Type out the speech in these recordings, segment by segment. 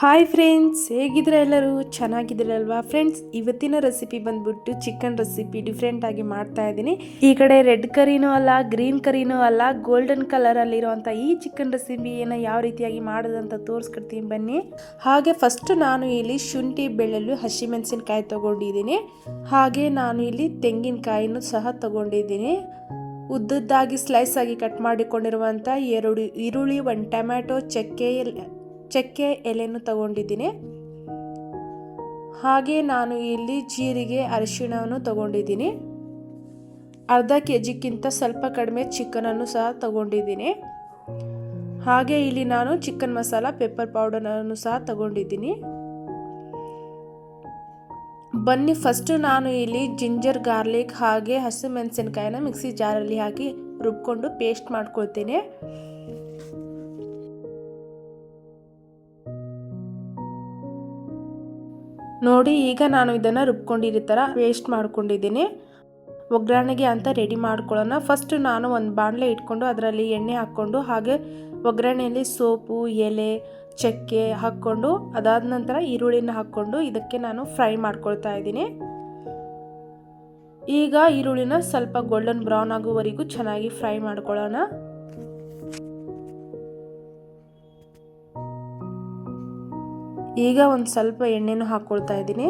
Hi friends, ಹೇಗಿದ್ರೆ ಎಲ್ಲರೂ ಚೆನ್ನಾಗಿದ್ದೀರಲ್ವಾ friends. ಇವತ್ತಿನ recipe ಬಂದ್ಬಿಟ್ಟು ಚಿಕನ್ ರೆಸಿಪಿ ಡಿಫ್ರೆಂಟ್ ಆಗಿ ಮಾಡ್ತಾ ಇದ್ದೀನಿ. ಈ ಕಡೆ ರೆಡ್ ಕರಿನೂ ಅಲ್ಲ, ಗ್ರೀನ್ ಕರಿನೂ ಅಲ್ಲ, ಗೋಲ್ಡನ್ ಕಲರ್ ಅಲ್ಲಿರುವಂಥ ಈ ಚಿಕನ್ ರೆಸಿಪಿಯನ್ನು ಯಾವ ರೀತಿಯಾಗಿ ಮಾಡೋದಂತ ತೋರಿಸ್ಕೊಡ್ತೀನಿ ಬನ್ನಿ. ಹಾಗೆ ಫಸ್ಟ್ ನಾನು ಇಲ್ಲಿ ಶುಂಠಿ, ಬೆಳ್ಳುಳ್ಳಿ, ಹಸಿಮೆಣಸಿನಕಾಯಿ ತಗೊಂಡಿದ್ದೀನಿ. ಹಾಗೆ ನಾನು ಇಲ್ಲಿ ತೆಂಗಿನಕಾಯಿನೂ ಸಹ ತಗೊಂಡಿದ್ದೀನಿ. ಉದ್ದದ್ದಾಗಿ ಸ್ಲೈಸ್ ಆಗಿ ಕಟ್ ಮಾಡಿಕೊಂಡಿರುವಂಥ 2 ಈರುಳ್ಳಿ, 1 ಟೊಮ್ಯಾಟೊ, ಚಕ್ಕೆ ಎಲೆಯನ್ನು ತಗೊಂಡಿದ್ದೀನಿ. ಹಾಗೆ ನಾನು ಇಲ್ಲಿ ಜೀರಿಗೆ, ಅರಿಶಿಣವನ್ನು ತಗೊಂಡಿದ್ದೀನಿ. ಅರ್ಧ ಕೆಜಿಗಿಂತ ಸ್ವಲ್ಪ ಕಡಿಮೆ ಚಿಕನನ್ನು ಸಹ ತಗೊಂಡಿದ್ದೀನಿ. ಹಾಗೆ ಇಲ್ಲಿ ನಾನು ಚಿಕನ್ ಮಸಾಲ, ಪೆಪ್ಪರ್ ಪೌಡರನ್ನು ಸಹ ತಗೊಂಡಿದ್ದೀನಿ. ಬನ್ನಿ ಫಸ್ಟ್ ನಾನು ಇಲ್ಲಿ ಜಿಂಜರ್, ಗಾರ್ಲಿಕ್ ಹಾಗೆ ಹಸಿಮೆಣಸಿನಕಾಯಿನ ಮಿಕ್ಸಿ ಜಾರಲ್ಲಿ ಹಾಕಿ ರುಬ್ಕೊಂಡು ಪೇಸ್ಟ್ ಮಾಡ್ಕೊಳ್ತೀನಿ. ನೋಡಿ, ಈಗ ನಾನು ಇದನ್ನು ರುಬ್ಕೊಂಡಿರೋ ಥರ ಪೇಸ್ಟ್ ಮಾಡ್ಕೊಂಡಿದ್ದೀನಿ. ಒಗ್ಗರಣೆಗೆ ಅಂತ ರೆಡಿ ಮಾಡ್ಕೊಳ್ಳೋಣ. ಫಸ್ಟ್ ನಾನು ಒಂದು ಬಾಣಲೆ ಇಟ್ಕೊಂಡು ಅದರಲ್ಲಿ ಎಣ್ಣೆ ಹಾಕ್ಕೊಂಡು ಹಾಗೆ ಒಗ್ಗರಣೆಯಲ್ಲಿ ಸೋಪು, ಎಲೆ, ಚಕ್ಕೆ ಹಾಕ್ಕೊಂಡು ಅದಾದ ನಂತರ ಈರುಳ್ಳಿನ ಹಾಕ್ಕೊಂಡು ಇದಕ್ಕೆ ನಾನು ಫ್ರೈ ಮಾಡ್ಕೊಳ್ತಾ ಇದ್ದೀನಿ. ಈಗ ಈರುಳ್ಳಿನ ಸ್ವಲ್ಪ ಗೋಲ್ಡನ್ ಬ್ರೌನ್ ಆಗುವವರೆಗೂ ಚೆನ್ನಾಗಿ ಫ್ರೈ ಮಾಡ್ಕೊಳ್ಳೋಣ. ಈಗ ಒಂದು ಸ್ವಲ್ಪ ಎಣ್ಣೆನೂ ಹಾಕ್ಕೊಳ್ತಾ ಇದ್ದೀನಿ.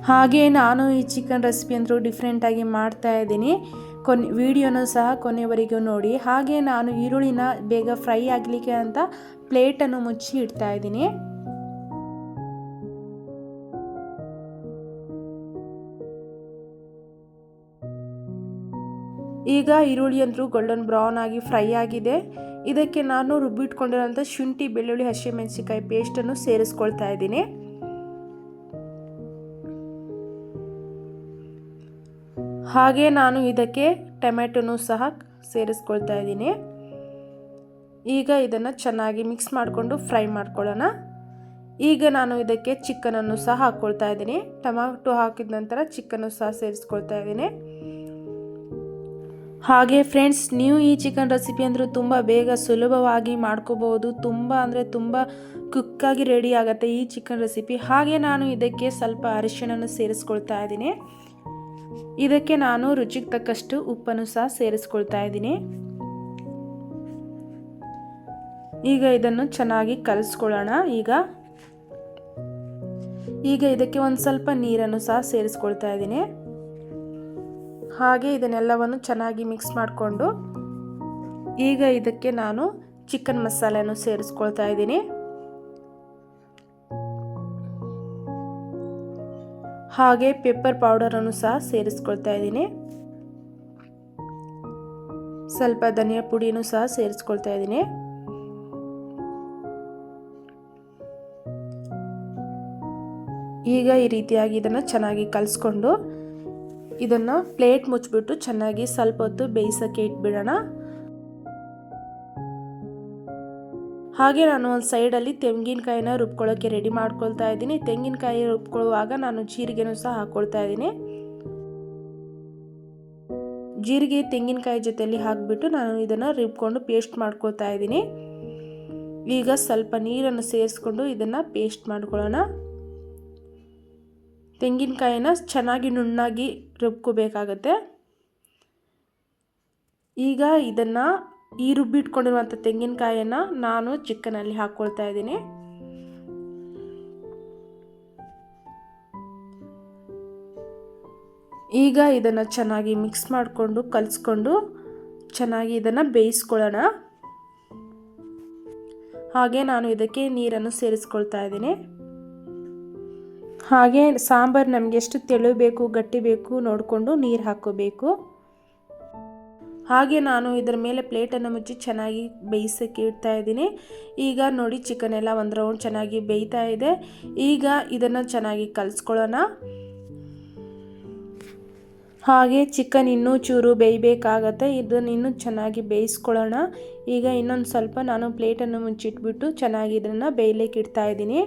ಹಾಗೆ ನಾನು ಈ ಚಿಕನ್ ರೆಸಿಪಿ ಅಂತೂ ಡಿಫ್ರೆಂಟಾಗಿ ಮಾಡ್ತಾ ಇದ್ದೀನಿ. ವಿಡಿಯೋನೂ ಸಹ ಕೊನೆವರೆಗೂ ನೋಡಿ. ಹಾಗೆ ನಾನು ಈರುಳ್ಳಿನ ಬೇಗ ಫ್ರೈ ಆಗಲಿಕ್ಕೆ ಅಂತ ಪ್ಲೇಟನ್ನು ಮುಚ್ಚಿ ಇಡ್ತಾ ಇದ್ದೀನಿ. ಈಗ ಈರುಳ್ಳಿ ಅಂತೂ ಗೋಲ್ಡನ್ ಬ್ರೌನ್ ಆಗಿ ಫ್ರೈ ಆಗಿದೆ. ಇದಕ್ಕೆ ನಾನು ರುಬ್ಬಿಟ್ಕೊಂಡಿರೋಂಥ ಶುಂಠಿ, ಬೆಳ್ಳುಳ್ಳಿ, ಹಸಿಮೆಣಸಿನಕಾಯಿ ಪೇಸ್ಟನ್ನು ಸೇರಿಸ್ಕೊಳ್ತಾ ಇದ್ದೀನಿ. ಹಾಗೆ ನಾನು ಇದಕ್ಕೆ ಟೊಮೆಟೊನೂ ಸಹ ಸೇರಿಸ್ಕೊಳ್ತಾ ಇದ್ದೀನಿ. ಈಗ ಇದನ್ನು ಚೆನ್ನಾಗಿ ಮಿಕ್ಸ್ ಮಾಡಿಕೊಂಡು ಫ್ರೈ ಮಾಡ್ಕೊಳ್ಳೋಣ. ಈಗ ನಾನು ಇದಕ್ಕೆ ಚಿಕನನ್ನು ಸಹ ಹಾಕ್ಕೊಳ್ತಾ ಇದ್ದೀನಿ. ಟೊಮ್ಯಾಟೊ ಹಾಕಿದ ನಂತರ ಚಿಕನ್ನು ಸಹ ಸೇರಿಸ್ಕೊಳ್ತಾ ಇದ್ದೀನಿ. ಹಾಗೆ ಫ್ರೆಂಡ್ಸ್, ನೀವು ಈ ಚಿಕನ್ ರೆಸಿಪಿ ಅಂದರೂ ತುಂಬ ಬೇಗ ಸುಲಭವಾಗಿ ಮಾಡ್ಕೋಬಹುದು. ತುಂಬ ಅಂದರೆ ತುಂಬ ಕ್ವಿಕ್ಕಾಗಿ ರೆಡಿ ಆಗುತ್ತೆ ಈ ಚಿಕನ್ ರೆಸಿಪಿ. ಹಾಗೆ ನಾನು ಇದಕ್ಕೆ ಸ್ವಲ್ಪ ಅರಿಶಿಣವನ್ನು ಸೇರಿಸ್ಕೊಳ್ತಾ ಇದ್ದೀನಿ. ಇದಕ್ಕೆ ನಾನು ರುಚಿಗೆ ತಕ್ಕಷ್ಟು ಉಪ್ಪನ್ನು ಸಹ ಸೇರಿಸ್ಕೊಳ್ತಾ ಇದ್ದೀನಿ. ಈಗ ಇದನ್ನು ಚೆನ್ನಾಗಿ ಕಲಿಸ್ಕೊಳ್ಳೋಣ. ಈಗ ಇದಕ್ಕೆ ಒಂದು ಸ್ವಲ್ಪ ನೀರನ್ನು ಸಹ ಸೇರಿಸ್ಕೊಳ್ತಾ ಇದ್ದೀನಿ. ಹಾಗೆ ಇದನ್ನೆಲ್ಲವನ್ನು ಚೆನ್ನಾಗಿ ಮಿಕ್ಸ್ ಮಾಡಿಕೊಂಡು ಈಗ ಇದಕ್ಕೆ ನಾನು ಚಿಕನ್ ಮಸಾಲೆಯನ್ನು ಸೇರಿಸ್ಕೊಳ್ತಾ ಇದ್ದೀನಿ. ಹಾಗೆ ಪೆಪ್ಪರ್ ಪೌಡರನ್ನು ಸಹ ಸೇರಿಸ್ಕೊಳ್ತಾ ಇದ್ದೀನಿ. ಸ್ವಲ್ಪ ಧನಿಯಾ ಪುಡಿನೂ ಸಹ ಸೇರಿಸ್ಕೊಳ್ತಾ ಇದ್ದೀನಿ. ಈಗ ಈ ರೀತಿಯಾಗಿ ಇದನ್ನು ಚೆನ್ನಾಗಿ ಕಲಿಸ್ಕೊಂಡು ಇದನ್ನು ಪ್ಲೇಟ್ ಮುಚ್ಚಿಬಿಟ್ಟು ಚೆನ್ನಾಗಿ ಸ್ವಲ್ಪ ಹೊತ್ತು ಬೇಯಿಸೋಕ್ಕೆ ಇಟ್ಬಿಡೋಣ. ಹಾಗೆ ನಾನು ಒಂದು ಸೈಡಲ್ಲಿ ತೆಂಗಿನಕಾಯಿನ ರುಬ್ಕೊಳ್ಳೋಕ್ಕೆ ರೆಡಿ ಮಾಡ್ಕೊಳ್ತಾ ಇದ್ದೀನಿ. ತೆಂಗಿನಕಾಯಿ ರುಬ್ಕೊಳ್ಳುವಾಗ ನಾನು ಜೀರಿಗೆನೂ ಸಹ ಹಾಕ್ಕೊಳ್ತಾ ಇದ್ದೀನಿ. ಜೀರಿಗೆ ತೆಂಗಿನಕಾಯಿ ಜೊತೆಯಲ್ಲಿ ಹಾಕಿಬಿಟ್ಟು ನಾನು ಇದನ್ನು ರುಬ್ಕೊಂಡು ಪೇಸ್ಟ್ ಮಾಡ್ಕೊಳ್ತಾ ಇದ್ದೀನಿ. ಈಗ ಸ್ವಲ್ಪ ನೀರನ್ನು ಸೇರಿಸ್ಕೊಂಡು ಇದನ್ನು ಪೇಸ್ಟ್ ಮಾಡ್ಕೊಳ್ಳೋಣ. ತೆಂಗಿನಕಾಯಿನ ಚೆನ್ನಾಗಿ ನುಣ್ಣಾಗಿ ರುಬ್ಕೋಬೇಕಾಗತ್ತೆ. ಈಗ ಇದನ್ನು ಈ ರುಬ್ಬಿಟ್ಕೊಂಡಿರುವಂಥ ತೆಂಗಿನಕಾಯಿಯನ್ನು ನಾನು ಚಿಕನಲ್ಲಿ ಹಾಕ್ಕೊಳ್ತಾ ಇದ್ದೀನಿ. ಈಗ ಇದನ್ನು ಚೆನ್ನಾಗಿ ಮಿಕ್ಸ್ ಮಾಡಿಕೊಂಡು ಕಲಿಸ್ಕೊಂಡು ಚೆನ್ನಾಗಿ ಇದನ್ನು ಬೇಯಿಸ್ಕೊಳ್ಳೋಣ. ಹಾಗೆ ನಾನು ಇದಕ್ಕೆ ನೀರನ್ನು ಸೇರಿಸ್ಕೊಳ್ತಾ ಇದ್ದೀನಿ. ಹಾಗೆ ಸಾಂಬಾರು ನಮಗೆ ಎಷ್ಟು ತೆಳು ಬೇಕು, ಗಟ್ಟಿ ಬೇಕು ನೋಡಿಕೊಂಡು ನೀರು ಹಾಕ್ಕೋಬೇಕು. ಹಾಗೆ ನಾನು ಇದರ ಮೇಲೆ ಪ್ಲೇಟನ್ನು ಮುಚ್ಚಿ ಚೆನ್ನಾಗಿ ಬೇಯಿಸೋಕ್ಕೆ ಇಡ್ತಾ ಇದ್ದೀನಿ. ಈಗ ನೋಡಿ, ಚಿಕನ್ ಎಲ್ಲ ಒಂದು ರೌಂಡ್ ಚೆನ್ನಾಗಿ ಬೇಯ್ತಾ ಇದೆ. ಈಗ ಇದನ್ನು ಚೆನ್ನಾಗಿ ಕಲಿಸ್ಕೊಳ್ಳೋಣ. ಹಾಗೆ ಚಿಕನ್ ಇನ್ನೂ ಚೂರು ಬೇಯಬೇಕಾಗತ್ತೆ. ಇದನ್ನು ಇನ್ನೂ ಚೆನ್ನಾಗಿ ಬೇಯಿಸ್ಕೊಳ್ಳೋಣ. ಈಗ ಇನ್ನೊಂದು ಸ್ವಲ್ಪ ನಾನು ಪ್ಲೇಟನ್ನು ಮುಚ್ಚಿಟ್ಬಿಟ್ಟು ಚೆನ್ನಾಗಿ ಇದನ್ನು ಬೇಯಲಿಕ್ಕೆ ಇಡ್ತಾ ಇದ್ದೀನಿ.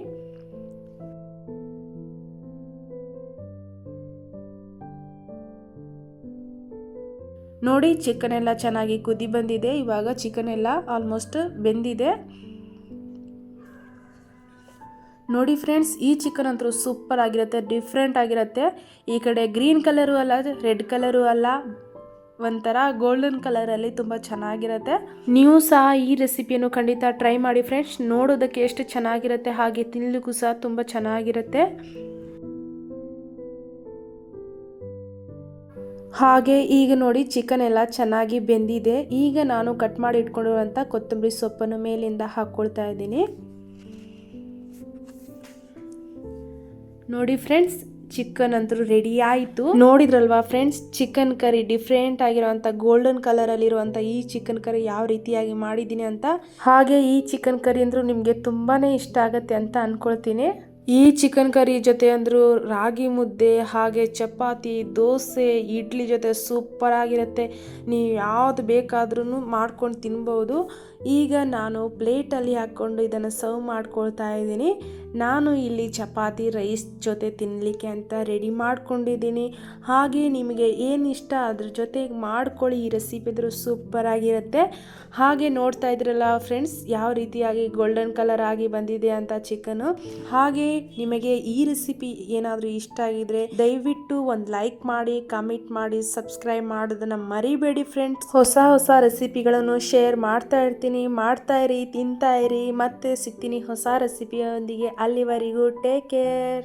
ನೋಡಿ ಚಿಕನ್ ಎಲ್ಲ ಚೆನ್ನಾಗಿ ಕುದಿ ಬಂದಿದೆ. ಇವಾಗ ಚಿಕನ್ ಎಲ್ಲ ಆಲ್ಮೋಸ್ಟ್ ಬೆಂದಿದೆ. ನೋಡಿ ಫ್ರೆಂಡ್ಸ್, ಈ ಚಿಕನ್ ಅಂತೂ ಸೂಪರ್ ಆಗಿರುತ್ತೆ, ಡಿಫ್ರೆಂಟ್ ಆಗಿರುತ್ತೆ. ಈ ಕಡೆ ಗ್ರೀನ್ ಕಲರು ಅಲ್ಲ, ರೆಡ್ ಕಲರು ಅಲ್ಲ, ಒಂಥರ ಗೋಲ್ಡನ್ ಕಲರಲ್ಲಿ ತುಂಬ ಚೆನ್ನಾಗಿರುತ್ತೆ. ನೀವು ಸಹ ಈ ರೆಸಿಪಿಯನ್ನು ಖಂಡಿತ ಟ್ರೈ ಮಾಡಿ ಫ್ರೆಂಡ್ಸ್. ನೋಡೋದಕ್ಕೆ ಎಷ್ಟು ಚೆನ್ನಾಗಿರುತ್ತೆ, ಹಾಗೆ ತಿನ್ನಲಿಕ್ಕೂ ಸಹ ತುಂಬ ಚೆನ್ನಾಗಿರುತ್ತೆ. ಹಾಗೆ ಈಗ ನೋಡಿ ಚಿಕನ್ ಎಲ್ಲ ಚೆನ್ನಾಗಿ ಬೆಂದಿದೆ. ಈಗ ನಾನು ಕಟ್ ಮಾಡಿ ಇಟ್ಕೊಂಡಿರುವಂಥ ಕೊತ್ತಂಬರಿ ಸೊಪ್ಪನ್ನು ಮೇಲಿಂದ ಹಾಕ್ಕೊಳ್ತಾ ಇದ್ದೀನಿ. ನೋಡಿ ಫ್ರೆಂಡ್ಸ್, ಚಿಕನ್ ಅಂತೂ ರೆಡಿ ಆಯಿತು. ನೋಡಿದ್ರಲ್ವಾ ಫ್ರೆಂಡ್ಸ್, ಚಿಕನ್ ಕರಿ ಡಿಫ್ರೆಂಟ್ ಆಗಿರುವಂಥ ಗೋಲ್ಡನ್ ಕಲರಲ್ಲಿರುವಂಥ ಈ ಚಿಕನ್ ಕರಿ ಯಾವ ರೀತಿಯಾಗಿ ಮಾಡಿದ್ದೀನಿ ಅಂತ. ಹಾಗೆ ಈ ಚಿಕನ್ ಕರಿ ಅಂದರೂ ನಿಮಗೆ ತುಂಬಾ ಇಷ್ಟ ಆಗುತ್ತೆ ಅಂತ ಅಂದ್ಕೊಳ್ತೀನಿ. ಈ ಚಿಕನ್ ಕರಿ ಜೊತೆ ಅಂದರೂ ರಾಗಿ ಮುದ್ದೆ, ಹಾಗೆ ಚಪಾತಿ, ದೋಸೆ, ಇಡ್ಲಿ ಜೊತೆ ಸೂಪರ್ ಆಗಿರುತ್ತೆ. ನೀವು ಯಾವುದು ಬೇಕಾದ್ರೂ ಮಾಡ್ಕೊಂಡು ತಿನ್ಬೋದು. ಈಗ ನಾನು ಪ್ಲೇಟಲ್ಲಿ ಹಾಕ್ಕೊಂಡು ಇದನ್ನು ಸರ್ವ್ ಮಾಡ್ಕೊಳ್ತಾ ಇದ್ದೀನಿ. ನಾನು ಇಲ್ಲಿ ಚಪಾತಿ ರೈಸ್ ಜೊತೆ ತಿನ್ನಲಿಕ್ಕೆ ಅಂತ ರೆಡಿ ಮಾಡ್ಕೊಂಡಿದ್ದೀನಿ. ಹಾಗೆ ನಿಮಗೆ ಏನು ಇಷ್ಟ ಅದ್ರ ಜೊತೆಗೆ ಮಾಡ್ಕೊಳ್ಳಿ. ಈ ರೆಸಿಪಿ ಇದ್ರೂ ಸೂಪರ್ ಆಗಿರುತ್ತೆ. ಹಾಗೆ ನೋಡ್ತಾ ಇದ್ರಲ್ಲ ಫ್ರೆಂಡ್ಸ್, ಯಾವ ರೀತಿಯಾಗಿ ಗೋಲ್ಡನ್ ಕಲರ್ ಆಗಿ ಬಂದಿದೆ ಅಂತ ಚಿಕನು. ಹಾಗೆ ನಿಮಗೆ ಈ ರೆಸಿಪಿ ಏನಾದರೂ ಇಷ್ಟ ಆಗಿದ್ರೆ ದಯವಿಟ್ಟು ಒಂದು ಲೈಕ್ ಮಾಡಿ, ಕಮೆಂಟ್ ಮಾಡಿ, ಸಬ್ಸ್ಕ್ರೈಬ್ ಮಾಡೋದನ್ನು ಮರಿಬೇಡಿ ಫ್ರೆಂಡ್ಸ್. ಹೊಸ ರೆಸಿಪಿಗಳನ್ನು ಶೇರ್ ಮಾಡ್ತಾ ಇರ್ತೀನಿ. ಮಾಡ್ತಾ ಇರಿ, ತಿಂತಾ ಇರಿ. ಮತ್ತೆ ಸಿಗ್ತೀನಿ ಹೊಸ ರೆಸಿಪಿಯೊಂದಿಗೆ. ಅಲ್ಲಿವರೆಗೂ ಟೇಕ್ ಕೇರ್.